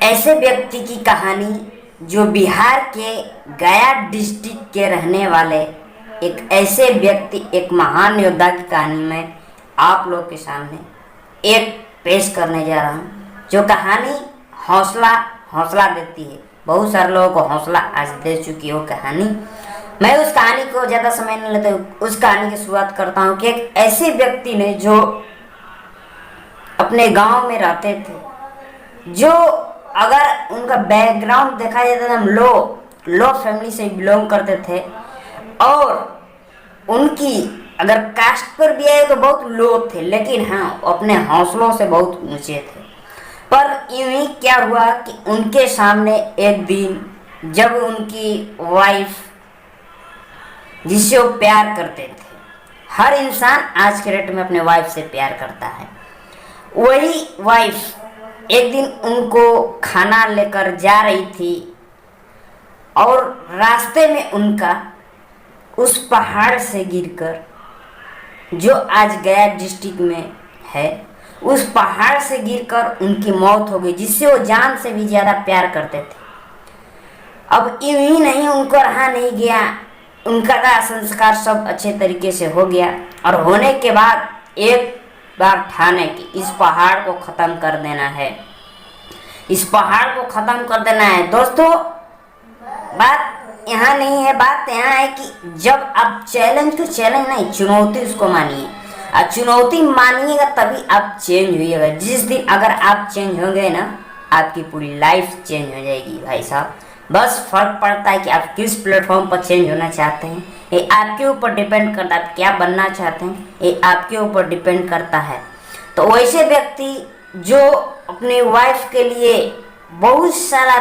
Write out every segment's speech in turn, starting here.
ऐसे व्यक्ति की कहानी जो बिहार के गया डिस्ट्रिक्ट के रहने वाले एक ऐसे व्यक्ति, एक महान योद्धा की कहानी मैं आप लोग के सामने एक पेश करने जा रहा हूँ, जो कहानी हौसला देती है। बहुत सारे लोगों को हौसला आज दे चुकी है वो कहानी। मैं उस कहानी को ज़्यादा समय नहीं लेते, उस कहानी की शुरुआत करता हूँ कि एक ऐसे व्यक्ति ने जो अपने गांव में रहते थे, जो अगर उनका बैकग्राउंड देखा जाए तो हम लो फैमिली से बिलोंग करते थे, और उनकी अगर कास्ट पर भी आए तो बहुत लो थे, लेकिन हाँ अपने हौसलों से बहुत ऊंचे थे। पर यूं ही क्या हुआ कि उनके सामने एक दिन जब उनकी वाइफ, जिससे वो प्यार करते थे, हर इंसान आज के डेट में अपने वाइफ से प्यार करता है, वही वाइफ एक दिन उनको खाना लेकर जा रही थी और रास्ते में उनका उस पहाड़ से गिरकर, जो आज गया डिस्ट्रिक्ट में है, उस पहाड़ से गिरकर उनकी मौत हो गई, जिससे वो जान से भी ज़्यादा प्यार करते थे। अब यूं ही नहीं, उनको रहा नहीं गया, उनका संस्कार सब अच्छे तरीके से हो गया, और होने के बाद एक बार ठाने कि इस पहाड़ को ख़त्म कर देना है, इस पहाड़ को ख़त्म कर देना है। दोस्तों, बात यहाँ नहीं है, बात यहाँ है कि जब आप चैलेंज नहीं, चुनौती उसको मानिए, और चुनौती मानिएगा तभी आप चेंज होइएगा। जिस दिन अगर आप चेंज होंगे ना, आपकी पूरी लाइफ चेंज हो जाएगी भाई साहब। बस फर्क पड़ता है कि आप किस प्लेटफॉर्म पर चेंज होना चाहते हैं, ये आपके ऊपर डिपेंड करता है। आप क्या बनना चाहते हैं, ये आपके ऊपर डिपेंड करता है। तो वैसे व्यक्ति जो अपनी वाइफ के लिए बहुत सारा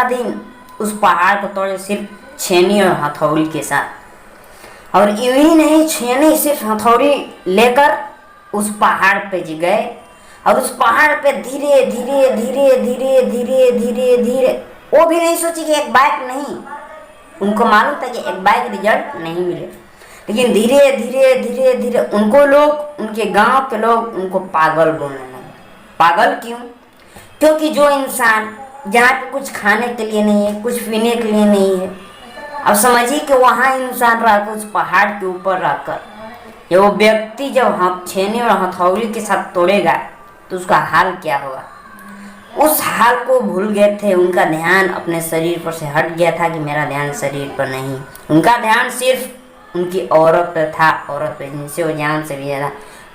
दिन उस पहाड़ को तोड़े, सिर्फ छेनी और हथौड़ी के साथ, और यूं ही नहीं, छेनी सिर्फ हथौड़ी लेकर उस पहाड़ पे गए, और उस पहाड़ पे धीरे धीरे वो भी नहीं सोची कि एक बाइक नहीं, उनको मालूम था कि एक बाइक रिजल्ट नहीं मिले, लेकिन धीरे धीरे उनको लोग, उनके गांव के लोग उनको पागल बोलने लगे। पागल क्यों? क्योंकि जो इंसान जहाँ पे कुछ खाने के लिए नहीं है, कुछ पीने के लिए नहीं है, अब समझिए कि वहाँ इंसान रहकर, उस पहाड़ के ऊपर रहकर, ये वो व्यक्ति जब छेने और हथौड़ी के साथ तोड़ेगा तो उसका हाल क्या होगा। उस हाल को भूल गए थे, उनका ध्यान अपने शरीर पर से हट गया था कि मेरा ध्यान शरीर पर नहीं, उनका ध्यान सिर्फ उनकी औरत पे था, औरत पे जिनसे वो जान से भी ज़्यादा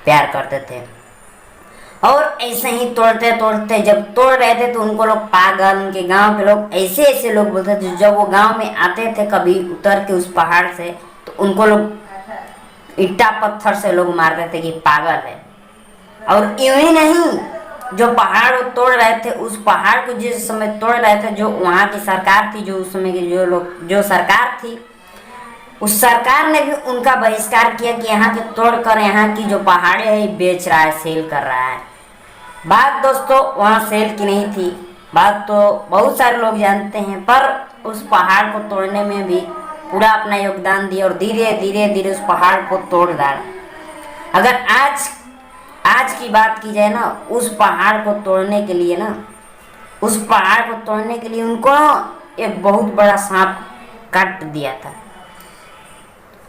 प्यार करते थे। और ऐसे ही तोड़ते जब तोड़ रहे थे तो उनको लोग पागल, उनके गांव के लोग ऐसे लोग बोलते थे। जब वो गांव में आते थे कभी उतर के उस पहाड़ से, तो उनको लोग ईंटा पत्थर से लोग मारते थे कि पागल है। और यूं ही नहीं, जो पहाड़ वो तोड़ रहे थे, उस पहाड़ को जिस समय तोड़ रहे थे, जो वहाँ की सरकार थी, जो उस समय की जो सरकार थी, उस सरकार ने भी उनका बहिष्कार किया कि यहाँ के तोड़कर यहाँ की जो पहाड़े है बेच रहा है, सेल कर रहा है। बात दोस्तों वहाँ सेल की नहीं थी, बात तो बहुत सारे लोग जानते हैं, पर उस पहाड़ को तोड़ने में भी पूरा अपना योगदान दिया, और धीरे धीरे उस पहाड़ को तोड़ डाला। अगर आज की बात की जाए ना, उस पहाड़ को तोड़ने के लिए उनको एक बहुत बड़ा सांप काट दिया था।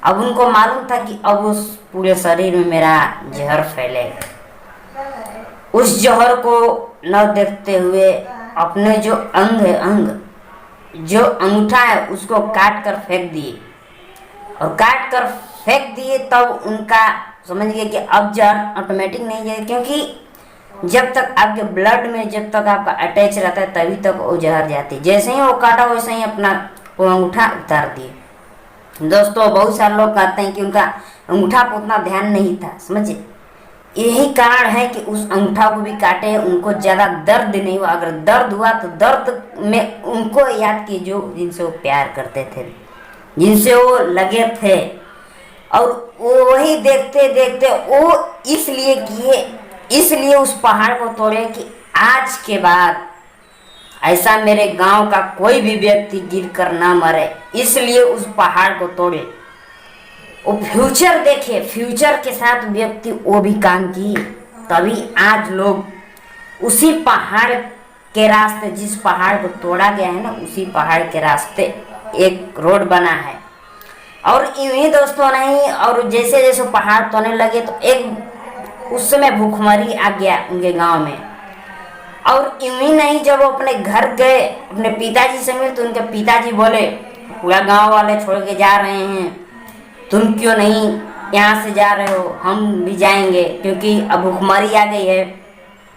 अब उनको मालूम था कि अब उस पूरे शरीर में मेरा जहर फैलेगा। उस जहर को न देखते हुए अपने जो जो अंगूठा है उसको काट कर फेंक दिए, तब उनका समझ गए कि अब जहर ऑटोमेटिक नहीं जाए, क्योंकि जब तक आपके ब्लड में जब तक आपका अटैच रहता है तभी तक वो जहर जाती है। जैसे ही वो काटा वैसे ही अपना वो अंगूठा उतार दिए। दोस्तों, बहुत सारे लोग कहते हैं कि उनका अंगूठा पर उतना ध्यान नहीं था, समझिए यही कारण है कि उस अंगूठा को भी काटे, उनको ज़्यादा दर्द नहीं हुआ। अगर दर्द हुआ तो दर्द में उनको याद किए जो जिनसे वो प्यार करते थे, जिनसे वो लगे थे, और वही देखते वो इसलिए उस पहाड़ को तोड़े कि आज के बाद ऐसा मेरे गांव का कोई भी व्यक्ति गिर कर ना मरे, इसलिए उस पहाड़ को तोड़े। वो फ्यूचर देखे, फ्यूचर के साथ व्यक्ति वो भी काम किए, तभी आज लोग उसी पहाड़ के रास्ते, जिस पहाड़ को तोड़ा गया है ना, उसी पहाड़ के रास्ते एक रोड बना है। और यूं ही दोस्तों नहीं, और जैसे जैसे पहाड़ तोड़ने लगे तो एक उस समय भूखमरी आ गया उनके गांव में। और यूं ही नहीं, जब वो अपने घर गए अपने पिताजी से मिले तो उनके पिताजी बोले, पूरा गांव वाले छोड़ के जा रहे हैं, तुम क्यों नहीं यहाँ से जा रहे हो, हम भी जाएंगे, क्योंकि अब भूखमरी आ गई है,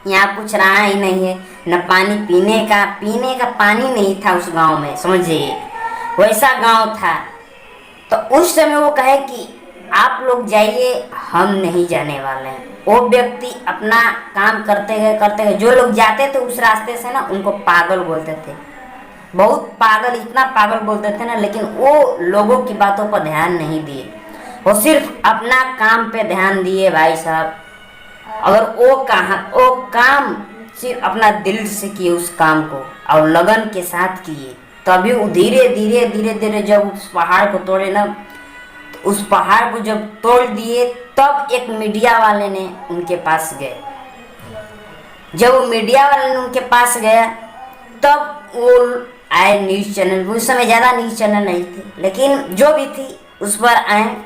यहाँ कुछ रहा ही नहीं है, न पानी पीने का पानी नहीं था उस गांव में, समझिए वैसा गांव था। तो उस समय वो कहे कि आप लोग जाइए, हम नहीं जाने वाले हैं। वो व्यक्ति अपना काम करते गए, जो लोग जाते थे उस रास्ते से ना, उनको पागल बोलते थे, बहुत पागल, इतना पागल बोलते थे ना। लेकिन वो लोगों की बातों पर ध्यान नहीं दिए, वो सिर्फ अपना काम पे ध्यान दिए भाई साहब। अगर वो काम सिर्फ अपना दिल से किए उस काम को और लगन के साथ किए, तभी वो धीरे धीरे जब उस पहाड़ को तोड़े ना, तो उस पहाड़ को जब तोड़ दिए तब एक मीडिया वाले ने उनके पास गए। जब वो मीडिया वाले ने उनके पास गया तब वो आए न्यूज़ चैनल, उस समय ज़्यादा न्यूज़ चैनल नहीं थे, लेकिन जो भी थी उस पर आए।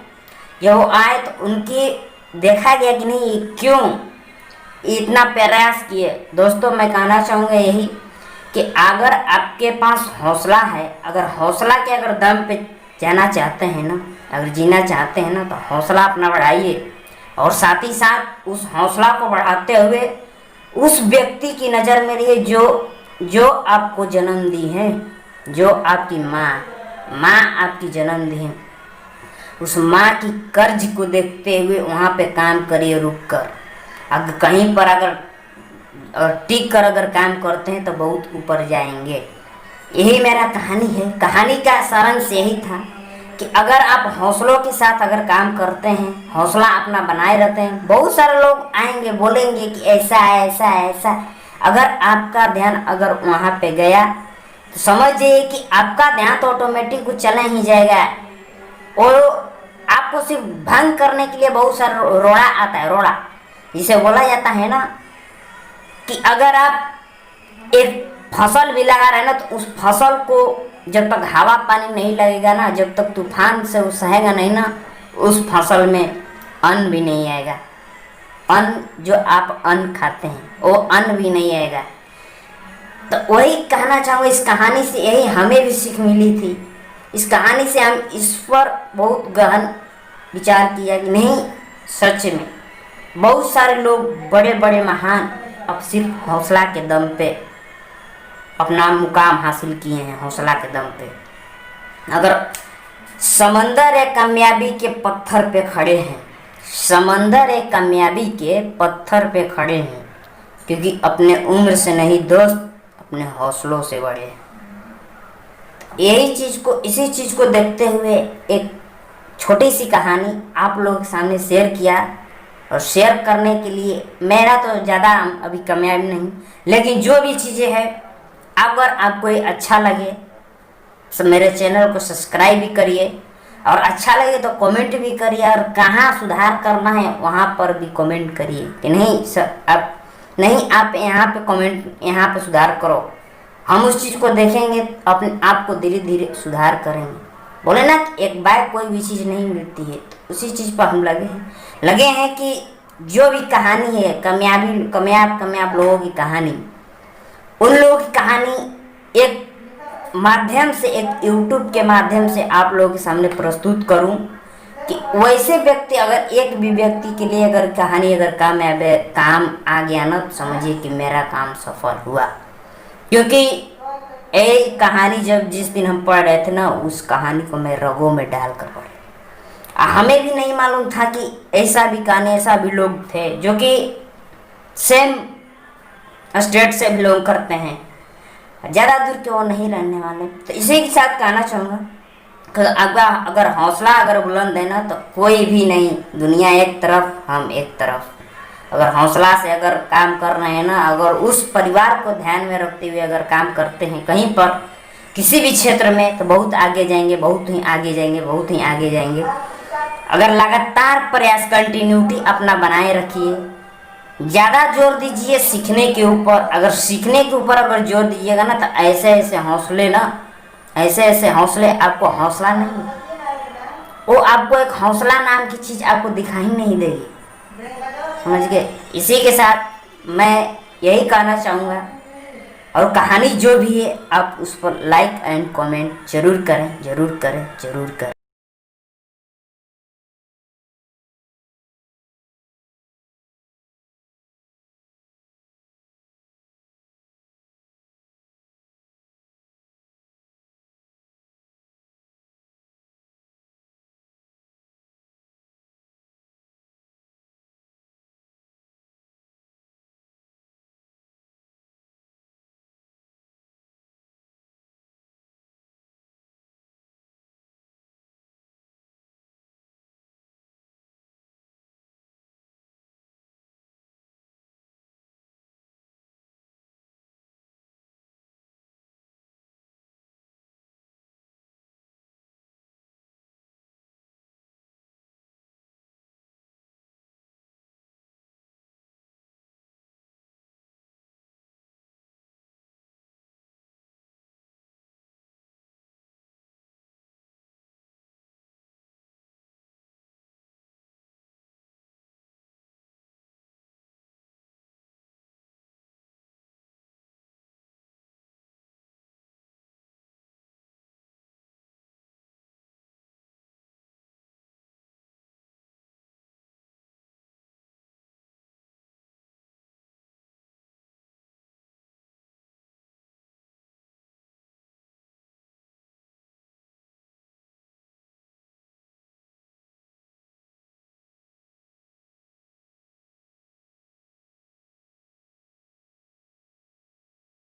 जब वो आए तो उनकी देखा गया कि नहीं क्यों इतना प्रयास किए। दोस्तों मैं कहना चाहूँगा यही कि अगर आपके पास हौसला है, अगर हौसला के अगर दम पे जाना चाहते हैं ना, अगर जीना चाहते हैं ना, तो हौसला अपना बढ़ाइए। और साथ ही साथ उस हौसला को बढ़ाते हुए उस व्यक्ति की नज़र में रहिए जो आपको जन्म दी है, जो आपकी माँ आपकी जन्म दी है। उस माँ की कर्ज को देखते हुए वहाँ पे काम करिए रुक कर। अगर कहीं पर अगर टिक कर अगर काम करते हैं तो बहुत ऊपर जाएंगे। यही मेरा कहानी है। कहानी का सारांश यही था कि अगर आप हौसलों के साथ अगर काम करते हैं, हौसला अपना बनाए रहते हैं, बहुत सारे लोग आएंगे बोलेंगे कि ऐसा है ऐसा है ऐसा। अगर आपका ध्यान अगर वहाँ पे गया तो समझिए कि आपका ध्यान तो ऑटोमेटिक कुछ चला ही जाएगा। और आपको सिर्फ भंग करने के लिए बहुत सारा रोड़ा आता है, रोड़ा जिसे बोला जाता है ना, कि अगर आप एक फसल भी लगा रहे हैं ना, तो उस फसल को जब तक हवा पानी नहीं लगेगा ना, जब तक तूफान से वो सहेगा नहीं ना, उस फसल में अन्न भी नहीं आएगा। अन्न जो आप अन्न खाते हैं वो अन्न भी नहीं आएगा। तो वही कहना चाहूँगा, इस कहानी से यही हमें भी सीख मिली थी। इस कहानी से हम इस पर बहुत गहन विचार किया कि नहीं, सच में बहुत सारे लोग बड़े बड़े महान अब सिर्फ हौसला के दम पे अपना मुकाम हासिल किए हैं, हौसला के दम पे। अगर समंदर एक कामयाबी के पत्थर पे खड़े हैं, समंदर एक कामयाबी के पत्थर पे खड़े हैं, क्योंकि अपने उम्र से नहीं दोस्त, अपने हौसलों से बड़े हैं। इसी चीज़ को देखते हुए एक छोटी सी कहानी आप लोगों के सामने शेयर किया। और शेयर करने के लिए मेरा तो ज़्यादा अभी कामयाबी नहीं, लेकिन जो भी चीज़ें हैं, अगर आपको ये अच्छा लगे तो मेरे चैनल को सब्सक्राइब भी करिए, और अच्छा लगे तो कमेंट भी करिए, और कहाँ सुधार करना है वहाँ पर भी कमेंट करिए कि नहीं सर आप यहाँ पे कमेंट, यहाँ पे सुधार करो। हम उस चीज़ को देखेंगे, अपने आप को धीरे धीरे सुधार करेंगे। बोले ना कि एक बार कोई भी चीज़ नहीं मिलती है, तो उसी चीज़ पर हम लगे हैं कि जो भी कहानी है कामयाब लोगों की कहानी, उन लोगों की कहानी एक माध्यम से, एक यूट्यूब के माध्यम से आप लोगों के सामने प्रस्तुत करूं कि वैसे व्यक्ति, अगर एक भी व्यक्ति के लिए अगर कहानी अगर काम आ गया ना, तो समझिए कि मेरा काम सफल हुआ। क्योंकि ये कहानी जब जिस दिन हम पढ़ रहे थे ना, उस कहानी को मैं रगों में डाल कर पढ़े। हमें भी नहीं मालूम था कि ऐसा भी लोग थे जो कि सेम स्टेट से बिलोंग करते हैं, ज़्यादा दूर के वो नहीं रहने वाले। तो इसी के साथ कहना चाहूँगा कि अगर हौसला अगर बुलंद है ना, तो कोई भी नहीं, दुनिया एक तरफ हम एक तरफ। अगर हौसला से अगर काम कर रहे हैं ना, अगर उस परिवार को ध्यान में रखते हुए अगर काम करते हैं कहीं पर किसी भी क्षेत्र में, तो बहुत आगे जाएंगे, बहुत ही आगे जाएंगे। अगर लगातार प्रयास, कंटिन्यूटी अपना बनाए रखिए, ज़्यादा जोर दीजिए सीखने के ऊपर। अगर सीखने के ऊपर अगर जोर दीजिएगा ना तो ऐसे ऐसे हौसले ना, ऐसे ऐसे हौसले आपको हौसला नहीं, वो आपको एक हौसला नाम की चीज़ आपको दिखाई नहीं देगी, समझ गए। इसी के साथ मैं यही कहना चाहूँगा, और कहानी जो भी है आप उस पर लाइक एंड कमेंट जरूर करें, जरूर करें, जरूर करें।